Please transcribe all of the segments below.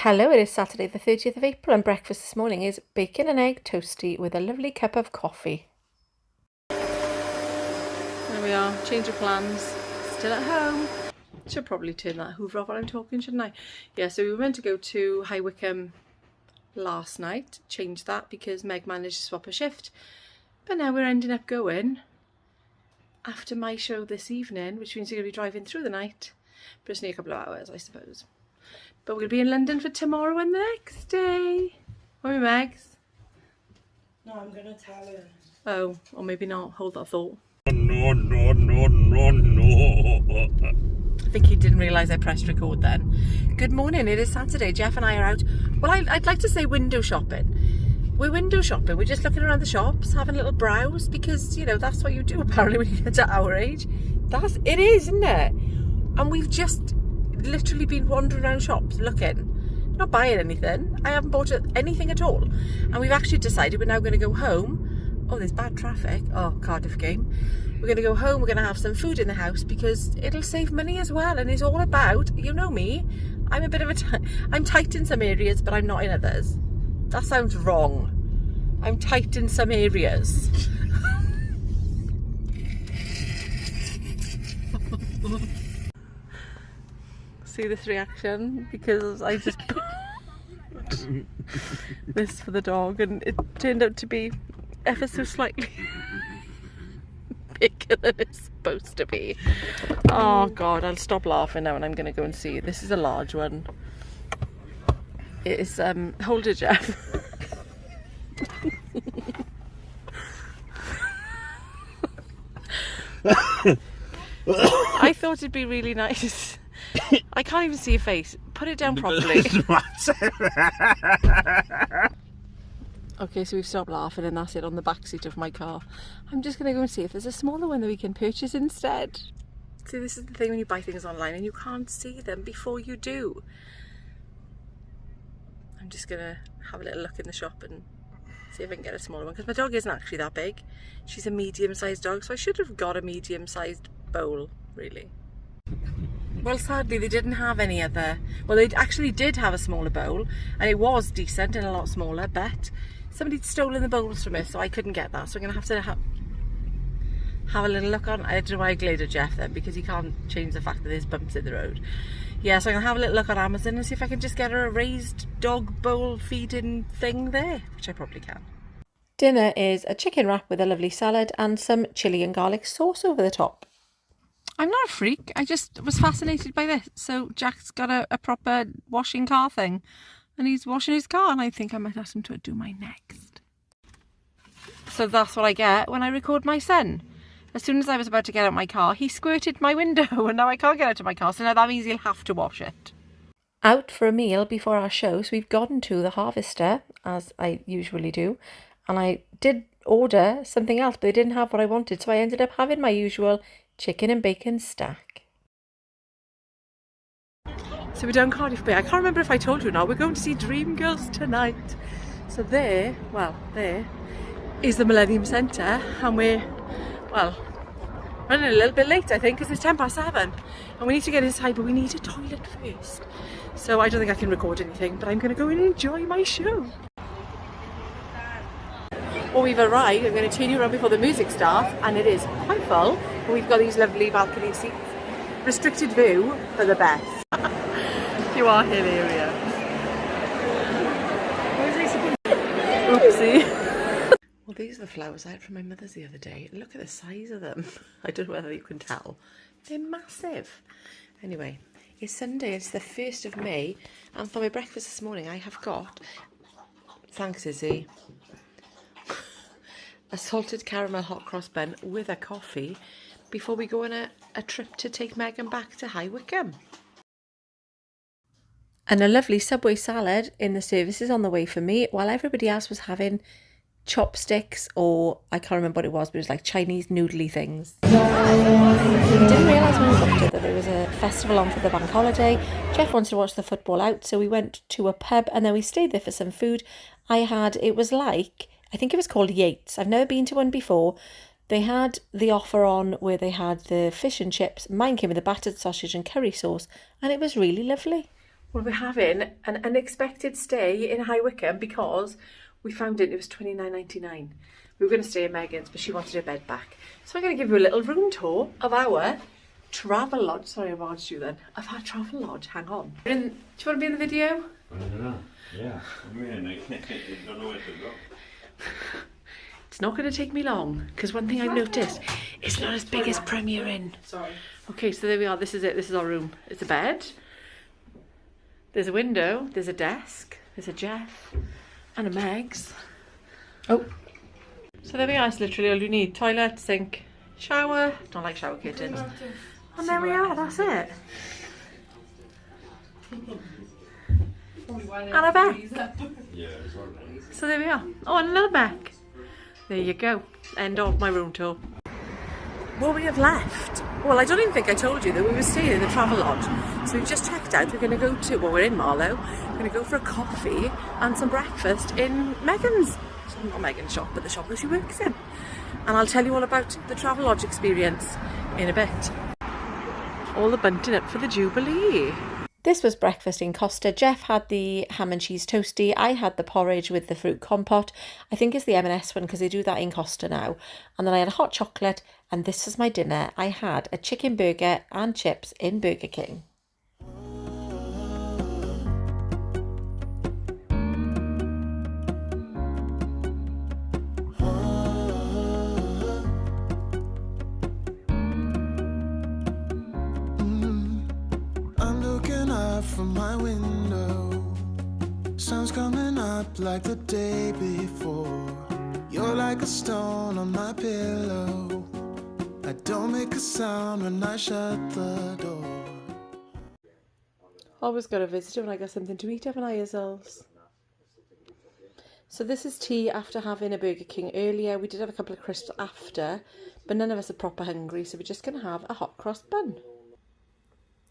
Hello, it is Saturday the 30th of April and breakfast this morning is bacon and egg toasty with a lovely cup of coffee. There we are, change of plans, still at home. Should probably turn that hoover off while I'm talking, shouldn't I? Yeah, so we were meant to go to High Wycombe last night, changed that because Meg managed to swap a shift. But now we're ending up going after my show this evening, which means we're going to be driving through the night, but it's only a couple of hours, I suppose. But we'll be in London for tomorrow and the next day. Won't we, Megs? No, I'm going to tell her. Oh, or maybe not. Hold that thought. No. I think he didn't realise I pressed record then. Good morning, it is Saturday. Jeff and I are out. Well, I'd like to say window shopping. We're window shopping. We're just looking around the shops, having a little browse because, you know, that's what you do apparently when you get to our age. It is, isn't it? And we've just literally been wandering around shops looking, not buying anything. I haven't bought anything at all, and we've actually decided we're now going to go home. Oh, there's bad traffic. Oh, Cardiff game. We're going to go home, we're going to have some food in the house because it'll save money as well, and it's all about, you know me, I'm a bit of I'm tight in some areas but I'm not in others. That sounds wrong. I'm tight in some areas. See this reaction because I just this for the dog and it turned out to be ever so slightly bigger than it's supposed to be. Oh god, I'll stop laughing now and I'm going to go and see. This is a large one. It is hold it, Jeff. I thought it'd be really nice. I can't even see your face. Put it down properly. Okay, so we've stopped laughing and that's it on the back seat of my car. I'm just going to go and see if there's a smaller one that we can purchase instead. See, this is the thing when you buy things online and you can't see them before you do. I'm just going to have a little look in the shop and see if I can get a smaller one because my dog isn't actually that big. She's a medium-sized dog, so I should have got a medium-sized bowl, really. Well, sadly, they didn't have any other. Well, they actually did have a smaller bowl, and it was decent and a lot smaller, but somebody'd stolen the bowls from it, so I couldn't get that. So I'm going to have to have a little look on. I don't know why I glared at Jeff then, because he can't change the fact that there's bumps in the road. Yeah, so I'm going to have a little look on Amazon and see if I can just get her a raised dog bowl feeding thing there, which I probably can. Dinner is a chicken wrap with a lovely salad and some chilli and garlic sauce over the top. I'm not a freak, I just was fascinated by this. So Jack's got a proper washing car thing and he's washing his car and I think I might ask him to do mine next. So that's what I get when I record my son. As soon as I was about to get out my car, he squirted my window and now I can't get out of my car, so now that means he'll have to wash it. Out for a meal before our show, so we've gone to the Harvester, as I usually do, and I did order something else, but they didn't have what I wanted, so I ended up having my usual chicken and bacon stack. So we're down Cardiff Bay. I can't remember if I told you or not, we're going to see Dreamgirls tonight. So there is the Millennium Centre, and we're, well, running a little bit late I think because it's 7:10 and we need to get inside, but we need a toilet first. So I don't think I can record anything, but I'm going to go and enjoy my show. Well, we've arrived. I'm going to turn you around before the music starts, and it is quite full. But we've got these lovely balcony seats. Restricted view for the best. You are hilarious. Oopsie. Well, these are the flowers I had from my mother's the other day. Look at the size of them. I don't know whether you can tell. They're massive. Anyway, it's Sunday. It's the 1st of May. And for my breakfast this morning, I have got... Thanks, Izzy. A salted caramel hot cross bun with a coffee before we go on a trip to take Megan back to High Wycombe. And a lovely Subway salad in the services on the way for me, while everybody else was having chopsticks, or I can't remember what it was, but it was like Chinese noodly things. We didn't realise when we booked it that there was a festival on for the bank holiday. Jeff wanted to watch the football out, so we went to a pub and then we stayed there for some food. It was like, I think it was called Yates. I've never been to one before. They had the offer on where they had the fish and chips. Mine came with a battered sausage and curry sauce, and it was really lovely. Well, we're having an unexpected stay in High Wycombe because we found it was $29.99. We were going to stay in Megan's, but she wanted her bed back. So I'm going to give you a little room tour of our travel lodge. Sorry, I barged you then. Of our travel lodge. Hang on. Do you want to be in the video? I don't know. Yeah. I mean, I don't know where to go. It's not going to take me long, because one thing I've noticed, it's not as big as Premier Inn. Sorry. Okay, so there we are. This is it. This is our room. It's a bed. There's a window. There's a desk. There's a Jeff. And a Meg's. Oh. So there we are. It's literally all you need. Toilet, sink, shower. Don't like shower curtains. And there we are. That's it. And a back. Yeah, it's all right. So there we are. Oh, and another back. There you go. End of my room tour. Well, we have left. Well, I don't even think I told you that we were staying in the travel lodge. So we've just checked out. We're going to go to, well, we're in Marlow. We're going to go for a coffee and some breakfast in Megan's. Not Megan's shop, but the shop that she works in. And I'll tell you all about the travel lodge experience in a bit. All the bunting up for the Jubilee. This was breakfast in Costa. Jeff had the ham and cheese toastie. I had the porridge with the fruit compote. I think it's the M&S one because they do that in Costa now. And then I had a hot chocolate, and this was my dinner. I had a chicken burger and chips in Burger King. From my window, sun's coming up like the day before. You're like a stone on my pillow. I don't make a sound when I shut the door. Always got a visitor when I got something to eat, haven't I, yourselves? So this is tea after having a Burger King earlier. We did have a couple of crisps after, but none of us are proper hungry, so we're just going to have a hot cross bun.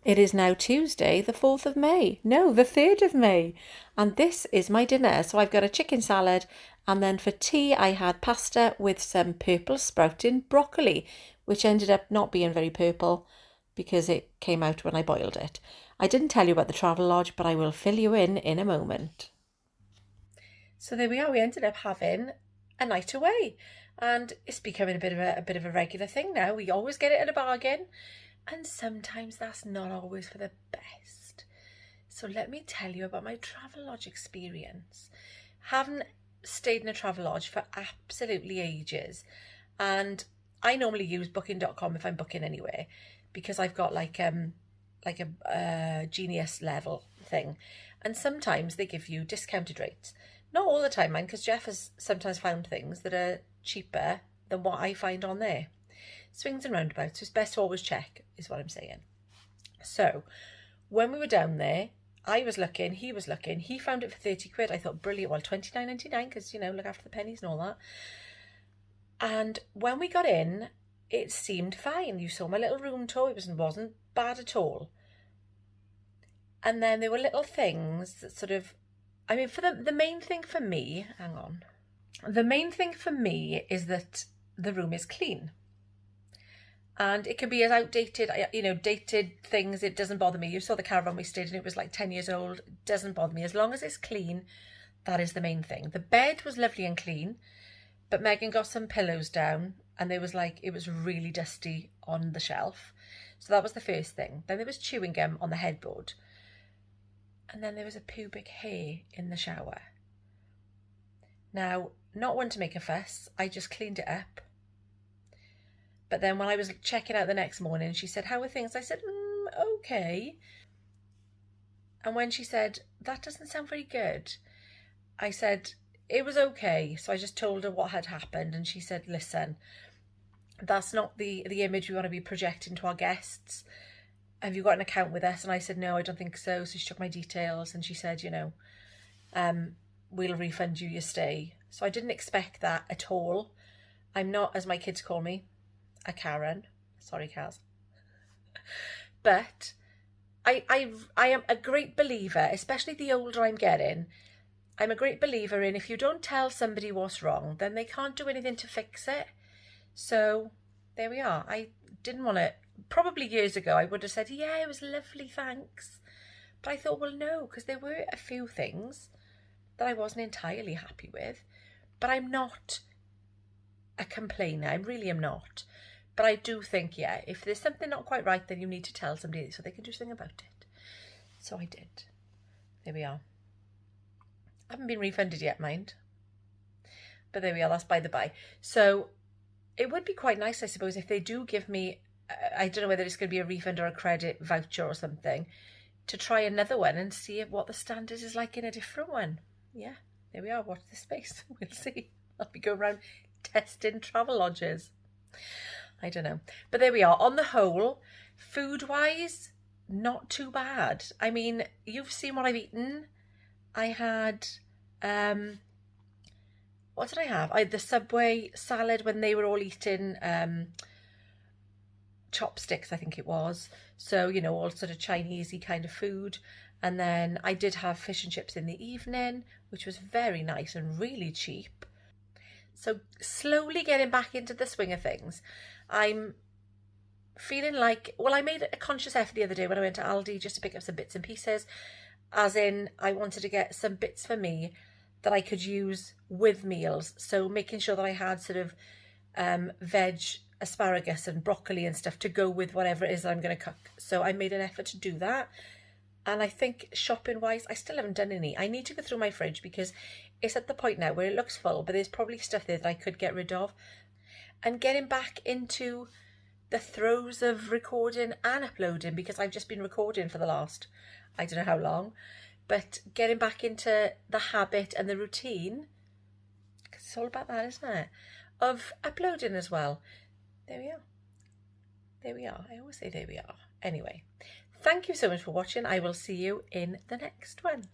It is now Tuesday, the 4th of May. No, the 3rd of May. And this is my dinner. So I've got a chicken salad. And then for tea, I had pasta with some purple sprouting broccoli, which ended up not being very purple because it came out when I boiled it. I didn't tell you about the travel lodge, but I will fill you in a moment. So there we are. We ended up having a night away. And it's becoming a bit of a regular thing now. We always get it at a bargain. And sometimes that's not always for the best. So let me tell you about my travel lodge experience. Haven't stayed in a travel lodge for absolutely ages. And I normally use booking.com if I'm booking anywhere, because I've got like a Genius level thing. And sometimes they give you discounted rates. Not all the time, man, because Jeff has sometimes found things that are cheaper than what I find on there. Swings and roundabouts, so it's best to always check, is what I'm saying. So, when we were down there, I was looking, he was looking, he found it for 30 quid. I thought, brilliant, well, $29.99, because, you know, look after the pennies and all that. And when we got in, it seemed fine. You saw my little room tour, it wasn't bad at all. And then there were little things that sort of, I mean, for the main thing for me, hang on. The main thing for me is that the room is clean. And it can be as outdated, you know, dated things, it doesn't bother me. You saw the caravan we stayed in, it was like 10 years old. It doesn't bother me. As long as it's clean, that is the main thing. The bed was lovely and clean, but Megan got some pillows down and there was it was really dusty on the shelf. So that was the first thing. Then there was chewing gum on the headboard. And then there was a pubic hair in the shower. Now, not one to make a fuss, I just cleaned it up. But then when I was checking out the next morning, she said, how are things? I said, okay. And when she said, that doesn't sound very good, I said, it was okay. So I just told her what had happened. And she said, listen, that's not the image we want to be projecting to our guests. Have you got an account with us? And I said, no, I don't think so. So she took my details and she said, you know, we'll refund you your stay. So I didn't expect that at all. I'm not, as my kids call me, a Karen. Sorry, Kaz. But I am a great believer, especially the older I'm getting, I'm a great believer in if you don't tell somebody what's wrong, then they can't do anything to fix it. So there we are. I didn't want to, probably years ago, I would have said, yeah, it was lovely, thanks. But I thought, well, no, because there were a few things that I wasn't entirely happy with, but I'm not a complainer. I really am not. But I do think, yeah, if there's something not quite right, then you need to tell somebody so they can do something about it. So I did. There we are. I haven't been refunded yet, mind. But there we are, that's by the by. So it would be quite nice, I suppose, if they do give me, I don't know whether it's going to be a refund or a credit voucher or something, to try another one and see what the standard is like in a different one. Yeah, there we are. Watch this space. We'll see. I'll be going around testing travel lodges. I don't know. But there we are. On the whole, food-wise, not too bad. I mean, you've seen what I've eaten. I had, what did I have? I had the Subway salad when they were all eating chopsticks, I think it was. So, you know, all sort of Chinesey kind of food. And then I did have fish and chips in the evening, which was very nice and really cheap. So slowly getting back into the swing of things. I'm feeling like, well, I made a conscious effort the other day when I went to Aldi just to pick up some bits and pieces, as in I wanted to get some bits for me that I could use with meals. So making sure that I had sort of veg, asparagus and broccoli and stuff to go with whatever it is that I'm going to cook. So I made an effort to do that. And I think shopping wise, I still haven't done any. I need to go through my fridge because it's at the point now where it looks full, but there's probably stuff there that I could get rid of. And getting back into the throes of recording and uploading, because I've just been recording for the last, I don't know how long, but getting back into the habit and the routine, because it's all about that, isn't it? Of uploading as well. There we are. There we are. I always say there we are. Anyway, thank you so much for watching. I will see you in the next one.